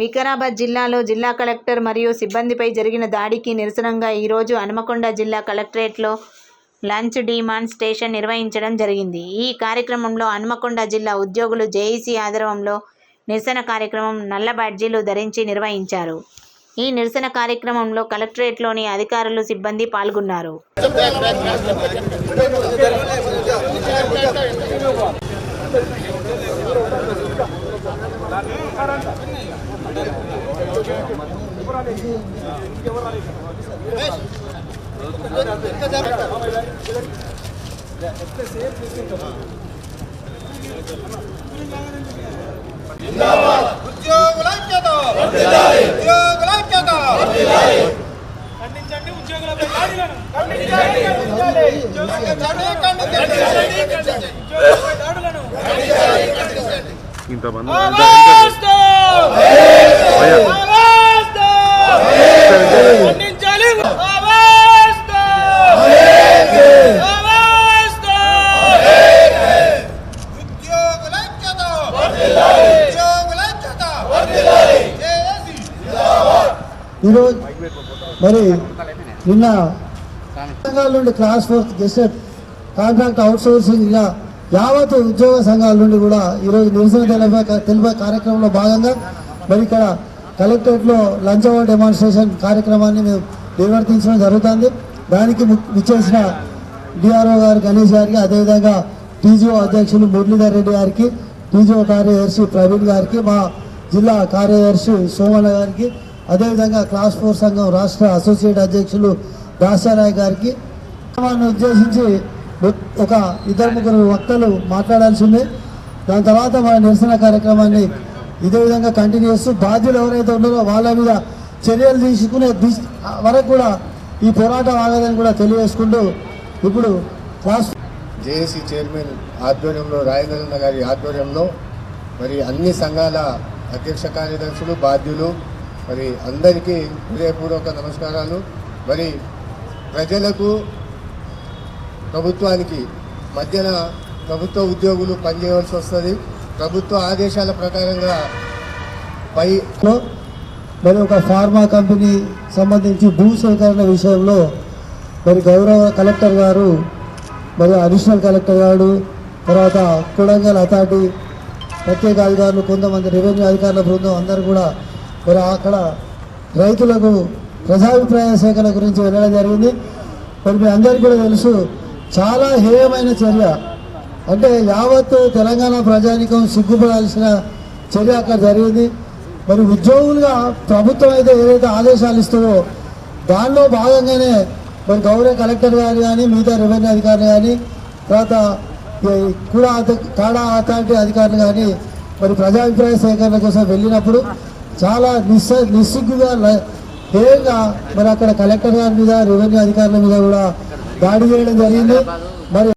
వికారాబాద్ జిల్లాలో జిల్లా కలెక్టర్ మరియు సిబ్బందిపై జరిగిన దాడికి నిరసనగా ఈరోజు హన్మకొండ జిల్లా కలెక్టరేట్లో లంచ్ డిమాన్స్ట్రేషన్ నిర్వహించడం జరిగింది. ఈ కార్యక్రమంలో హన్మకొండ జిల్లా ఉద్యోగులు జేఏసీ ఆధ్వర్యంలో నిరసన కార్యక్రమం నల్ల బ్యాడ్జీలు ధరించి నిర్వహించారు. ఈ నిరసన కార్యక్రమంలో కలెక్టరేట్లోని అధికారులు, సిబ్బంది పాల్గొన్నారు. ఈరోజు మరి నిన్న సంఘాల నుండి క్లాస్ 4 గెస్టెడ్ కాంట్రాక్ట్ అవుట్సోర్సింగ్ ఇలా యావత్ ఉద్యోగ సంఘాల నుండి కూడా ఈరోజు నిరసన తెలిపే కార్యక్రమంలో భాగంగా మరి ఇక్కడ కలెక్టరేట్లో లంచ్ అవర్ డెమాన్స్ట్రేషన్ కార్యక్రమాన్ని మేము నిర్వర్తించడం జరుగుతుంది. దానికి విచ్చేసిన డిఆర్ఓ గారు గణేష్ గారికి, అదేవిధంగా టీజీఓ అధ్యక్షులు మురళీధర్ రెడ్డి గారికి, టీజీఓ కార్యదర్శి ప్రవీణ్ గారికి, మా జిల్లా కార్యదర్శి సోమన్న గారికి, అదేవిధంగా క్లాస్ 4 సంఘం రాష్ట్ర అసోసియేట్ అధ్యక్షులు దాసారాయ్ గారికి ఉద్దేశించి ఒక 2-3 వక్తలు మాట్లాడాల్సిందే. దాని తర్వాత మన నిరసన కార్యక్రమాన్ని ఇదే విధంగా కంటిన్యూ చేస్తూ బాధ్యులు ఎవరైతే ఉన్నారో వాళ్ళ మీద చర్యలు తీసుకునే వరకు కూడా ఈ పోరాటం ఆగదని కూడా తెలియజేసుకుంటూ ఇప్పుడు క్లాస్ జేఏసీ చైర్మన్ ఆధ్వర్యంలో రాజేంద్రన్న గారి ఆధ్వర్యంలో మరి అన్ని సంఘాల అధ్యక్ష కార్యదర్శులు, బాధ్యులు మరి అందరికీ హృదయపూర్వక నమస్కారాలు. మరి ప్రజలకు ప్రభుత్వానికి మధ్యన ప్రభుత్వ ఉద్యోగులు పనిచేయవలసి వస్తుంది. ప్రభుత్వ ఆదేశాల ప్రకారంగా మరి ఒక ఫార్మా కంపెనీ సంబంధించి భూ సేకరణ విషయంలో మరి గౌరవ కలెక్టర్ గారు, మరి అడిషనల్ కలెక్టర్ గారు, తర్వాత కొడంగల్ అథారిటీ ప్రత్యేక అధికారులు, కొంతమంది రెవెన్యూ అధికారుల బృందం అందరూ కూడా మరి అక్కడ రైతులకు ప్రజాభిప్రాయ సేకరణ గురించి వెళ్ళడం జరిగింది. మరి మీ అందరికీ కూడా తెలుసు, చాలా హేయమైన చర్య, అంటే యావత్తు తెలంగాణ ప్రజానికం సిగ్గుపడాల్సిన చర్య అక్కడ జరిగింది. మరి ఉద్యోగులుగా ప్రభుత్వం అయితే ఏదైతే ఆదేశాలు ఇస్తుందో దానిలో భాగంగానే మరి గౌరవ కలెక్టర్ గారు కానీ, మిగతా రెవెన్యూ అధికారులు కానీ, తర్వాత కాడా అథారిటీ అధికారులు కానీ మరి ప్రజాభిప్రాయ సేకరణ కోసం వెళ్ళినప్పుడు చాలా నిస్సిగ్గుగా హేయంగా మరి అక్కడ కలెక్టర్ గారి మీద, రెవెన్యూ అధికారుల మీద కూడా దాడి చేయడం జరిగింది. మరి